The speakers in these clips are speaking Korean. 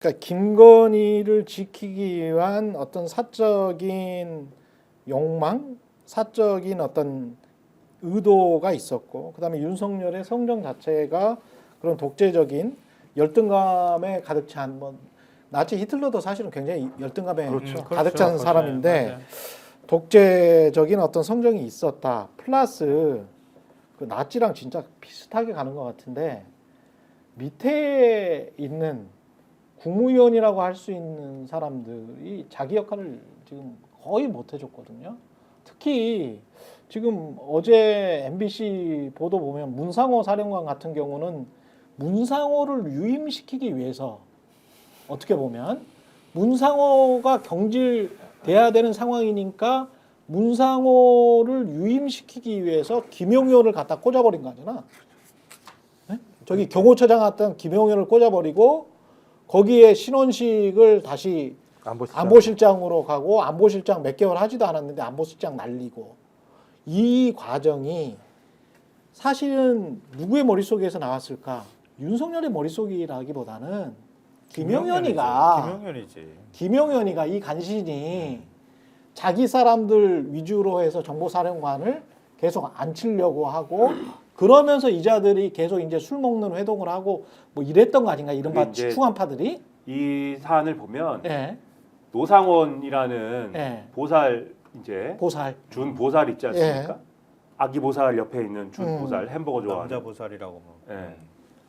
그러니까 김건희를 지키기 위한 어떤 사적인 욕망, 사적인 어떤 의도가 있었고, 그다음에 윤석열의 성정 자체가 그런 독재적인 열등감에 가득 찬, 뭐 나치 히틀러도 사실은 굉장히 열등감에 가득 찬 사람인데 맞아요. 독재적인 어떤 성정이 있었다. 플러스 그 나치랑 진짜 비슷하게 가는 것 같은데 밑에 있는 국무위원이라고 할 수 있는 사람들이 자기 역할을 지금 거의 못 해줬거든요. 특히 지금 어제 MBC 보도 보면 문상호 사령관 같은 경우는 문상호를 유임시키기 위해서 어떻게 보면 문상호가 경질돼야 되는 상황이니까 문상호를 유임시키기 위해서 김용현을 갖다 꽂아버린 거잖아. 네? 저기 경호처장 했던 김용현을 꽂아버리고 거기에 신원식을 다시 안보실장으로 가고 안보실장 몇 개월 하지도 않았는데 안보실장 날리고 이 과정이 사실은 누구의 머릿속에서 나왔을까? 윤석열의 머릿속이라기보다는 김용현이가 이 간신히 자기 사람들 위주로 해서 정보사령관을 계속 앉히려고 하고 그러면서 이자들이 계속 이제 술 먹는 회동을 하고 뭐 이랬던 거 아닌가 이른바 추한파들이 이 사안을 보면 네. 노상원이라는 네. 보살 준 보살 있지 않습니까? 네. 아기 보살 옆에 있는 준 보살 햄버거 좋아하는 남자 보살이라고 뭐. 네.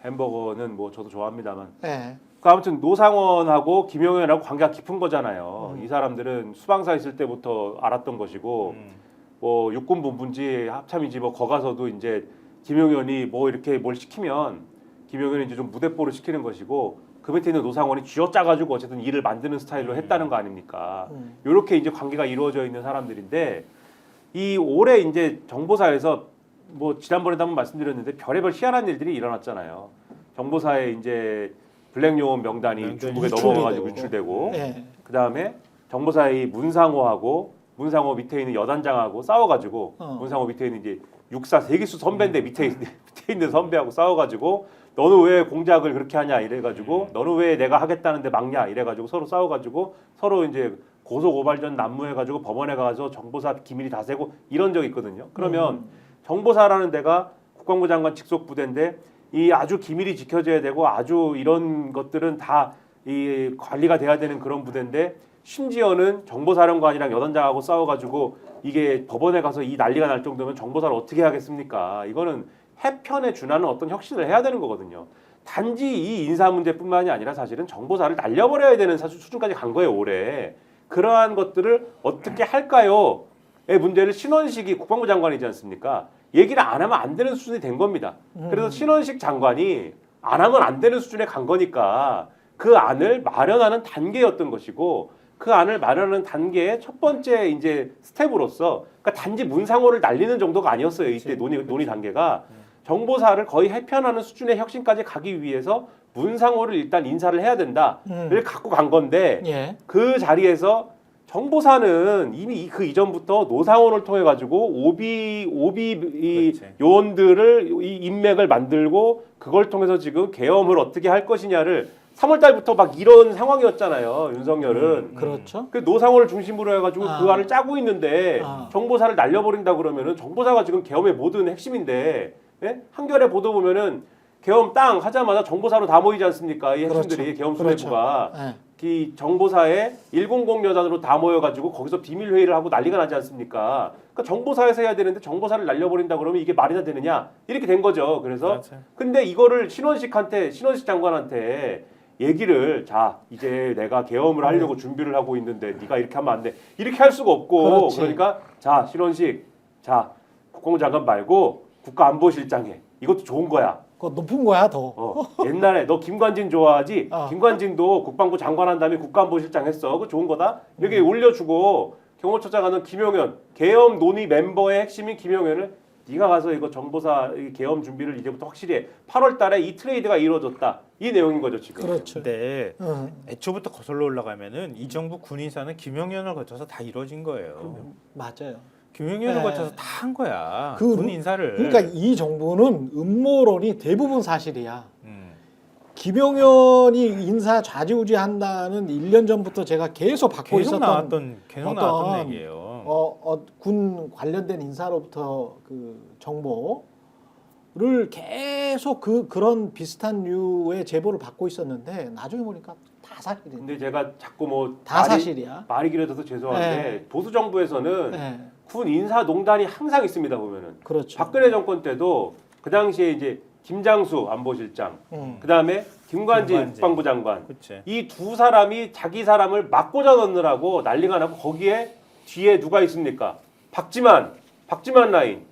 햄버거는 뭐 저도 좋아합니다만. 네. 아무튼 노상원하고 김용현하고 관계가 깊은 거잖아요. 이 사람들은 수방사 있을 때부터 알았던 것이고 뭐 육군본부인지 합참인지 뭐 거가서도 이제 김용현이 뭐 이렇게 뭘 시키면 김용현이 이제 좀 무대뽀를 시키는 것이고 그 밑에 있는 노상원이 쥐어짜가지고 어쨌든 일을 만드는 스타일로 했다는 거 아닙니까? 이렇게 이제 관계가 이루어져 있는 사람들인데 이 올해 이제 정보사에서 뭐 지난번에도 한번 말씀드렸는데 별의별 희한한 일들이 일어났잖아요. 정보사에 이제 블랙요원 명단이 중국에 넘어가가지고 유출되고 네. 그 다음에 정보사의 문상호 밑에 있는 여단장하고 싸워가지고 문상호 밑에 있는 이제 육사 세기수 선배인데 밑에 있는 선배하고 싸워가지고 너는 왜 공작을 그렇게 하냐 이래가지고 너는 왜 내가 하겠다는데 막냐 이래가지고 서로 싸워가지고 서로 이제 고소고발전 난무해가지고 법원에 가서 정보사 기밀이 다 새고 이런 적이 있거든요. 그러면 정보사라는 데가 국방부 장관 직속 부대인데 이 아주 기밀이 지켜져야 되고 아주 이런 것들은 다 이 관리가 돼야 되는 그런 부대인데 심지어는 정보사령관이랑 여단장하고 싸워가지고 이게 법원에 가서 이 난리가 날 정도면 정보사를 어떻게 하겠습니까? 이거는 해편에 준하는 어떤 혁신을 해야 되는 거거든요. 단지 이 인사 문제뿐만이 아니라 사실은 정보사를 날려버려야 되는 수준까지 간 거예요, 올해. 그러한 것들을 어떻게 할까요? 의 문제를 신원식이 국방부 장관이지 않습니까? 얘기를 안 하면 안 되는 수준이 된 겁니다. 그래서 신원식 장관이 안 하면 안 되는 수준에 간 거니까 그 안을 마련하는 단계였던 것이고 그 안을 마련하는 단계의 첫 번째 이제 스텝으로서 그러니까 단지 문상호를 날리는 정도가 아니었어요. 이때 논의 단계가 정보사를 거의 해편하는 수준의 혁신까지 가기 위해서 문상호를 일단 인사를 해야 된다를 갖고 간 건데 예. 그 자리에서 정보사는 이미 그 이전부터 노상원을 통해 가지고 오비 이 요원들을 이 인맥을 만들고 그걸 통해서 지금 계엄을 어떻게 할 것이냐를 3월 달부터 막 이런 상황이었잖아요. 윤석열은. 그렇죠. 그 노상원을 중심으로 해가지고 그 안을 짜고 있는데 정보사를 날려버린다 그러면은 정보사가 지금 계엄의 모든 핵심인데 예? 한겨레 보도 보면은 계엄 땅 하자마자 정보사로 다 모이지 않습니까? 이 핵심들이 그렇죠. 계엄 수뇌부가 네. 이 정보사에 100 여단으로 다 모여가지고 거기서 비밀 회의를 하고 난리가 나지 않습니까? 그러니까 정보사에서 해야 되는데 정보사를 날려버린다 그러면 이게 말이나 되느냐 이렇게 된 거죠. 그래서 그렇죠. 근데 이거를 신원식 장관한테 얘기를 자 이제 내가 계엄을 하려고 준비를 하고 있는데 네가 이렇게 하면 안 돼. 이렇게 할 수가 없고 그렇지. 그러니까 자 신원식 자 국방부 장관 말고 국가안보실장 해. 이것도 좋은 거야. 그거 높은 거야 더. 옛날에 너 김관진 좋아하지? 어. 김관진도 국방부 장관 한 다음에 국가안보실장 했어. 그거 좋은 거다. 이렇게 올려주고 경호처장하는 김용현 계엄 논의 멤버의 핵심인 김용현을 네가 가서 이거 정보사 계엄 준비를 이제부터 확실히 해. 8월 달에 이 트레이드가 이루어졌다. 이 내용인 거죠 지금. 그렇죠. 근데 애초부터 거슬러 올라가면은 이 정부 군인사는 김용현을 거쳐서 다 이루어진 거예요. 맞아요. 김용현을 네. 거쳐서 다 한 거야. 그 군 인사를. 그러니까 이 정부는 음모론이 대부분 사실이야. 김용현이 인사 좌지우지한다는 1년 전부터 제가 계속 받고 계속 있었던 나왔던 얘기예요. 군 관련된 인사로부터 그 정보를 계속 그런 비슷한 류의 제보를 받고 있었는데 나중에 보니까 다 사실이네. 근데 제가 자꾸 뭐 다 사실이야. 말이 길어져서 죄송한데 네. 보수 정부에서는 네. 군 인사농단이 항상 있습니다 보면은. 그렇죠. 박근혜 정권 때도 그 당시에 이제 김장수 안보실장, 그 다음에 김관지 국방부 장관, 그치. 이 두 사람이 자기 사람을 막고자 넣느라고 난리가 나고 거기에 뒤에 누가 있습니까? 박지만 라인,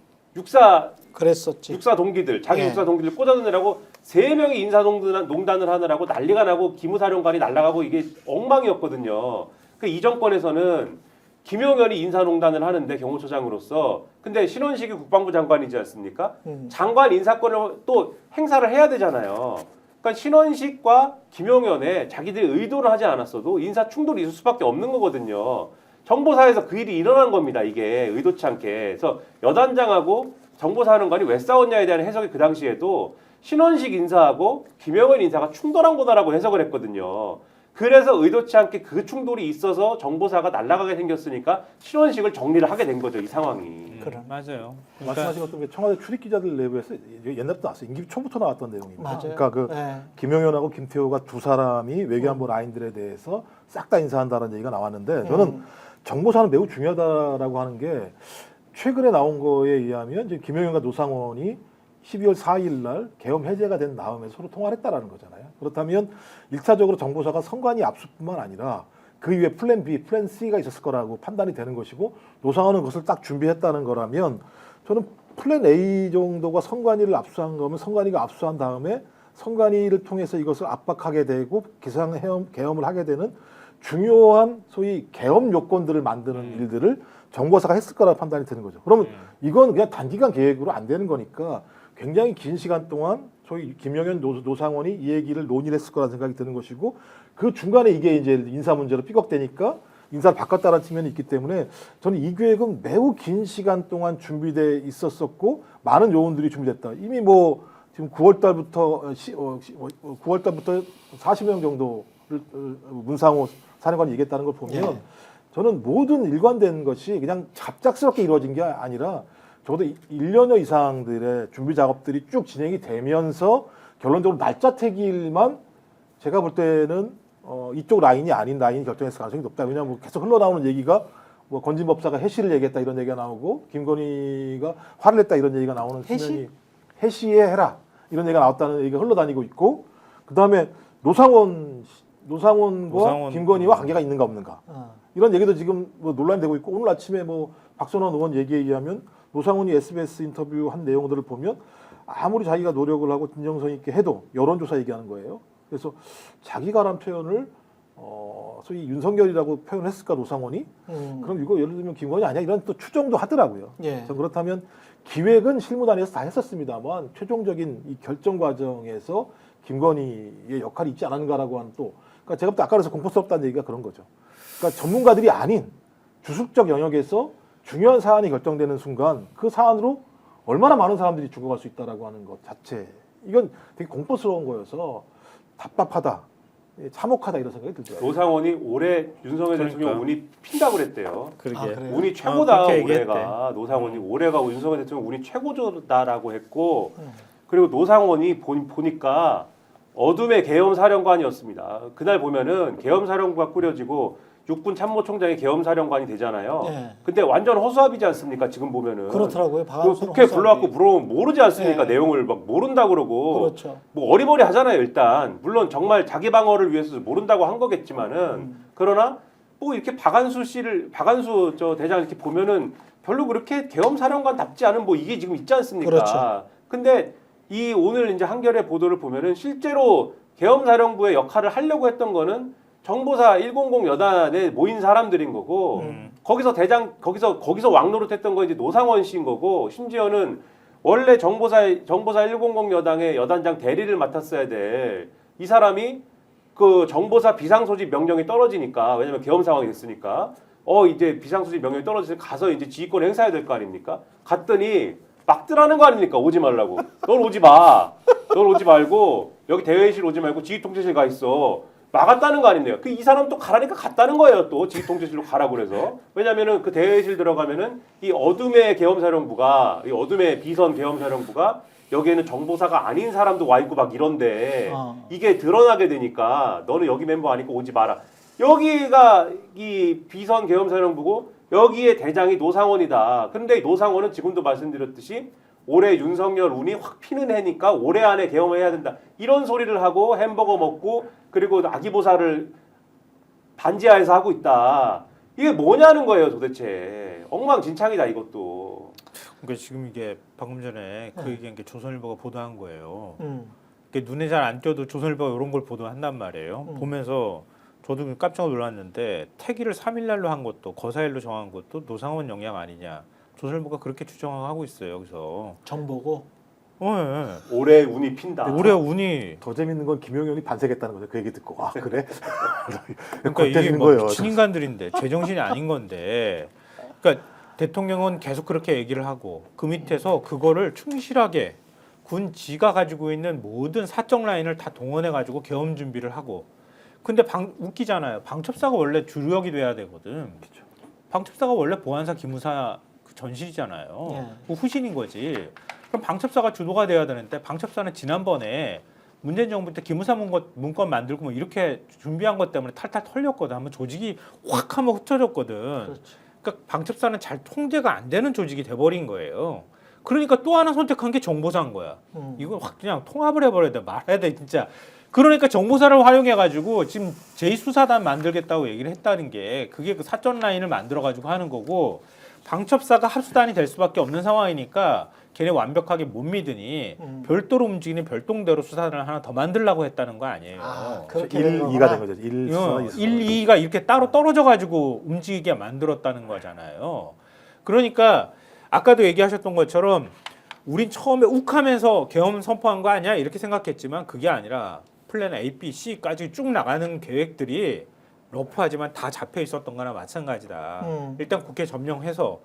그랬었지. 육사 동기들, 자기 예. 육사 동기들 꽂아 넣느라고 3명이 인사농단을 하느라고 난리가 나고 기무사령관이 날아가고 이게 엉망이었거든요. 그 이 정권에서는 김용현이 인사농단을 하는데 경호처장으로서 근데 신원식이 국방부 장관이지 않습니까? 장관 인사권을 또 행사를 해야 되잖아요. 그러니까 신원식과 김용현에 자기들이 의도를 하지 않았어도 인사 충돌이 있을 수밖에 없는 거거든요. 정보사에서 그 일이 일어난 겁니다. 이게 의도치 않게. 그래서 여단장하고 정보사령관이 왜 싸웠냐에 대한 해석이 그 당시에도 신원식 인사하고 김용현 인사가 충돌한 거다라고 해석을 했거든요. 그래서 의도치 않게 그 충돌이 있어서 정보사가 날아가게 생겼으니까 신원식을 정리를 하게 된 거죠. 이 상황이. 맞아요. 그러니까 말씀하신 것도 청와대 출입 기자들 내부에서 옛날부터 나왔어요. 임기 초부터 나왔던 내용입니다. 맞아요. 그러니까 그 네. 김용현하고 김태호가 두 사람이 외교안보 라인들에 대해서 싹 다 인사한다는 얘기가 나왔는데 저는 정보사는 매우 중요하다라고 하는 게 최근에 나온 거에 의하면 이제 김용현과 노상원이 12월 4일 날 계엄 해제가 된 다음에 서로 통화를 했다라는 거잖아요. 그렇다면 1차적으로 정보사가 선관위 압수뿐만 아니라 그 이후에 플랜 B, 플랜 C가 있었을 거라고 판단이 되는 것이고 노상원은 그것을 딱 준비했다는 거라면 저는 플랜 A 정도가 선관위를 압수한 거면 선관위가 압수한 다음에 선관위를 통해서 이것을 압박하게 되고 계엄을 하게 되는 중요한 소위 계엄 요건들을 만드는 일들을 정보사가 했을 거라고 판단이 되는 거죠. 그러면 이건 그냥 단기간 계획으로 안 되는 거니까 굉장히 긴 시간 동안 소위 김용현 노상원이 이 얘기를 논의를 했을 거라는 생각이 드는 것이고 그 중간에 이게 이제 인사 문제로 삐걱대니까 인사를 바꿨다는 측면이 있기 때문에 저는 이 계획은 매우 긴 시간 동안 준비돼 있었었고 많은 요원들이 준비됐다. 이미 뭐 지금 9월 달부터 40명 정도를 문상호 사령관이 얘기했다는 걸 보면 예. 저는 모든 일관된 것이 그냥 갑작스럽게 이루어진 게 아니라 적어도 1년여 이상들의 준비 작업들이 쭉 진행이 되면서 결론적으로 날짜 태길만 제가 볼 때는 이쪽 라인이 아닌 라인이 결정했을 가능성이 높다. 왜냐하면 뭐 계속 흘러나오는 얘기가 뭐 건진법사가 해시를 얘기했다 이런 얘기가 나오고 김건희가 화를 냈다 이런 얘기가 나오는 수면이 해시에 해라 이런 얘기가 나왔다는 얘기가 흘러다니고 있고 그 다음에 노상원과 김건희와 관계가 있는가 없는가 이런 얘기도 지금 뭐 논란이 되고 있고 오늘 아침에 뭐 박선원 의원 얘기에 의하면 노상원이 SBS 인터뷰 한 내용들을 보면 아무리 자기가 노력을 하고 진정성 있게 해도 여론조사 얘기하는 거예요. 그래서 자기가란 표현을 소위 윤석열이라고 표현했을까 노상원이? 그럼 이거 예를 들면 김건희 아니야? 이런 또 추정도 하더라고요. 예. 그렇다면 기획은 실무단에서 다 했었습니다만 최종적인 이 결정 과정에서 김건희의 역할이 있지 않았는가라고 하는 또 그러니까 제가 볼 때 아까 그래서 공포스럽다는 얘기가 그런 거죠. 그러니까 전문가들이 아닌 주술적 영역에서 중요한 사안이 결정되는 순간 그 사안으로 얼마나 많은 사람들이 죽어갈 수 있다라고 하는 것 자체 이건 되게 공포스러운 거여서 답답하다, 참혹하다 이런 생각이 들더라고요. 노상원이 올해 윤석열 그러니까. 대통령 운이 핀다고 그랬대요. 그러게. 아, 그래요? 운이 최고다 그렇게 올해가 노상원이 올해가 윤석열 대통령 운이 최고다라고 했고 그리고 노상원이 보니까 어둠의 계엄 사령관이었습니다. 그날 보면은 계엄 사령부가 꾸려지고 육군 참모총장이 계엄 사령관이 되잖아요. 네. 근데 완전 허수아비지 않습니까? 지금 보면은. 그렇더라고요. 그 국회 불러갖고 물어보면 모르지 않습니까? 네. 내용을 막 모른다 그러고. 그렇죠. 뭐 어리버리 하잖아요. 일단 물론 정말 자기 방어를 위해서 모른다고 한 거겠지만은 그러나 뭐 이렇게 박한수 저 대장 이렇게 보면은 별로 그렇게 계엄 사령관답지 않은 뭐 이게 지금 있지 않습니까? 그렇죠. 근데 이 오늘 이제 한겨레 보도를 보면은 실제로 계엄 사령부의 역할을 하려고 했던 거는 정보사 100 여단에 모인 사람들인 거고 거기서 거기서 왕노릇했던 거 이제 노상원 씨인 거고 심지어는 원래 정보사 100 여당의 여단장 대리를 맡았어야 될 이 사람이 그 정보사 비상소집 명령이 떨어지니까 왜냐면 계엄 상황이 됐으니까 이제 비상소집 명령이 떨어져서 가서 이제 지휘권 행사해야 될 거 아닙니까? 갔더니 막 뜨라는 거 아닙니까? 오지 말라고. 넌 오지 마. 넌 오지 말고 여기 대회실 오지 말고 지휘통제실 가 있어. 막았다는 거 아니에요. 그 이 사람 또 가라니까 갔다는 거예요. 또 지휘통제실로 가라고 그래서. 왜냐면은 그 대회실 들어가면은 이 어둠의 계엄사령부가 이 어둠의 비선 계엄사령부가 여기에는 정보사가 아닌 사람도 와 있고 막 이런데 이게 드러나게 되니까 너는 여기 멤버 아니고 오지 마라. 여기가 이 비선 계엄사령부고 여기에 대장이 노상원이다. 그런데 이 노상원은 지금도 말씀드렸듯이 올해 윤석열 운이 확 피는 해니까 올해 안에 계엄을 해야 된다. 이런 소리를 하고 햄버거 먹고 그리고 아기보살을 반지하에서 하고 있다. 이게 뭐냐는 거예요 도대체. 엉망진창이다 이것도. 그러니까 지금 이게 방금 전에 그 얘기한 게 조선일보가 보도한 거예요. 음. 그게 눈에 잘 안 띄어도 조선일보가 이런 걸 보도한단 말이에요. 보면서 저도 깜짝 놀랐는데 태기를 3일날로 한 것도 거사일로 정한 것도 노상원 영향 아니냐. 조선일보가 그렇게 추정하고 있어요. 여기서. 정보고. 예. 올해 운이 핀다. 올해 운이 더 재밌는 건 김용현이 반색했다는 거죠. 그 얘기 듣고 아 그래? 그러니까 이게 재밌는 뭐 거예요. 미친 인간들인데 제정신이 아닌 건데. 그러니까 대통령은 계속 그렇게 얘기를 하고 그 밑에서 그거를 충실하게 군지가 가지고 있는 모든 사적 라인을 다 동원해 가지고 계엄 준비를 하고. 근데 웃기잖아요. 방첩사가 원래 주력이 돼야 되거든. 방첩사가 원래 보안사 기무사 그 전실이잖아요. 예. 그 후신인 거지. 그럼 방첩사가 주도가 돼야 되는데 방첩사는 지난번에 문재인 정부 때 기무사 문건 만들고 뭐 이렇게 준비한 것 때문에 탈탈 털렸거든. 한번 조직이 확 한번 흩어졌거든. 그렇지. 그러니까 방첩사는 잘 통제가 안 되는 조직이 돼버린 거예요. 그러니까 또 하나 선택한 게 정보사인 거야. 이건 확 그냥 통합을 해버려야 돼. 말해야 돼 진짜. 그러니까 정보사를 활용해가지고 지금 제2수사단 만들겠다고 얘기를 했다는 게 그게 그 사전 라인을 만들어가지고 하는 거고 방첩사가 합수단이 될 수밖에 없는 상황이니까 걔네 완벽하게 못 믿으니 별도로 움직이는 별동대로 수사단을 하나 더 만들려고 했다는 거 아니에요. 아, 그렇게 1, 된 2가 거구나. 된 거죠. 1, 4, 1, 2가 이렇게 따로 떨어져가지고 움직이게 만들었다는 거잖아요. 그러니까 아까도 얘기하셨던 것처럼 우린 처음에 욱하면서 계엄 선포한 거 아니야? 이렇게 생각했지만 그게 아니라 플랜 A, B, C까지 쭉 나가는 계획들이 러프하지만 다 잡혀 있었던 거나 마찬가지다. 일단 국회 점령해서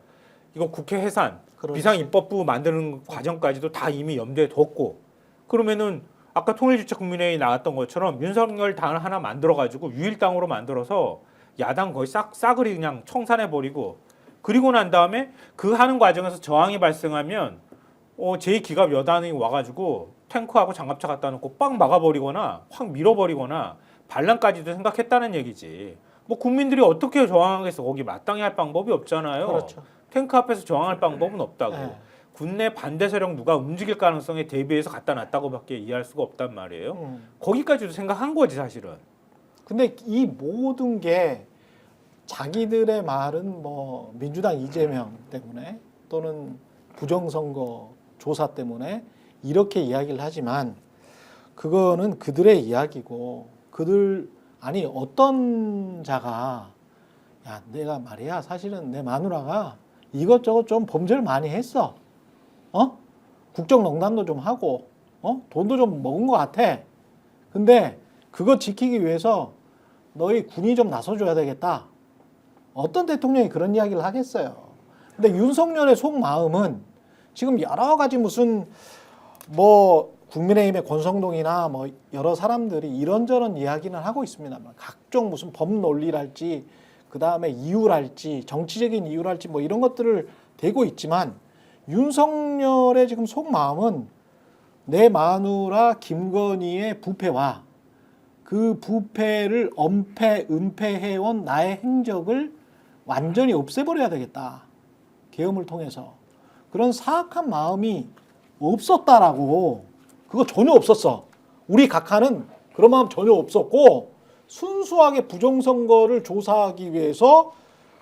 이거 국회 해산, 그렇지. 비상입법부 만드는 과정까지도 다 이미 염두에 뒀고 그러면은 아까 통일주체국민회의 나왔던 것처럼 윤석열 당을 하나 만들어가지고 유일당으로 만들어서 야당 거의 싸그리 그냥 청산해버리고 그리고 난 다음에 그 하는 과정에서 저항이 발생하면 제2기갑 여단이 와가지고 탱크하고 장갑차 갖다 놓고 빵 막아버리거나 확 밀어버리거나 반란까지도 생각했다는 얘기지. 뭐 국민들이 어떻게 저항하겠어? 거기 마땅히 할 방법이 없잖아요. 그렇죠. 탱크 앞에서 저항할 방법은 없다고. 네. 군내 반대 세력 누가 움직일 가능성에 대비해서 갖다 놨다고밖에 이해할 수가 없단 말이에요. 거기까지도 생각한 거지 사실은. 근데 이 모든 게 자기들의 말은 뭐 민주당 이재명 때문에 또는 부정선거 조사 때문에 이렇게 이야기를 하지만 그거는 그들의 이야기고 어떤 자가 야 내가 말이야 사실은 내 마누라가 이것저것 좀 범죄를 많이 했어. 국정농단도 좀 하고 돈도 좀 먹은 것 같아. 근데 그거 지키기 위해서 너희 군이 좀 나서줘야 되겠다. 어떤 대통령이 그런 이야기를 하겠어요. 근데 윤석열의 속마음은 지금 여러 가지 무슨 뭐 국민의힘의 권성동이나 뭐 여러 사람들이 이런저런 이야기는 하고 있습니다. 각종 무슨 법 논리랄지 그 다음에 이유랄지 정치적인 이유랄지 뭐 이런 것들을 대고 있지만 윤석열의 지금 속마음은 내 마누라 김건희의 부패와 그 부패를 은폐해온 나의 행적을 완전히 없애버려야 되겠다. 계엄을 통해서. 그런 사악한 마음이 없었다라고. 그거 전혀 없었어. 우리 각하는 그런 마음 전혀 없었고 순수하게 부정선거를 조사하기 위해서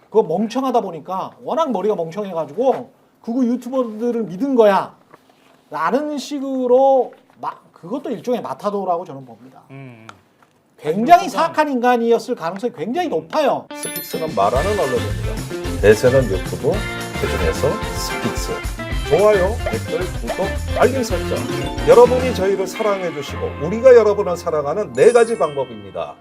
그거 멍청하다 보니까 워낙 머리가 멍청해가지고 그거 유튜버들을 믿은 거야. 라는 식으로 그것도 일종의 마타도라고 저는 봅니다. 굉장히 사악한 인간이었을 가능성이 굉장히 높아요. 스픽스는 말하는 언론입니다. 대세는 유튜브, 그중에서 스픽스. 좋아요, 댓글, 구독, 알림 설정. 여러분이 저희를 사랑해 주시고 우리가 여러분을 사랑하는 4가지 방법입니다.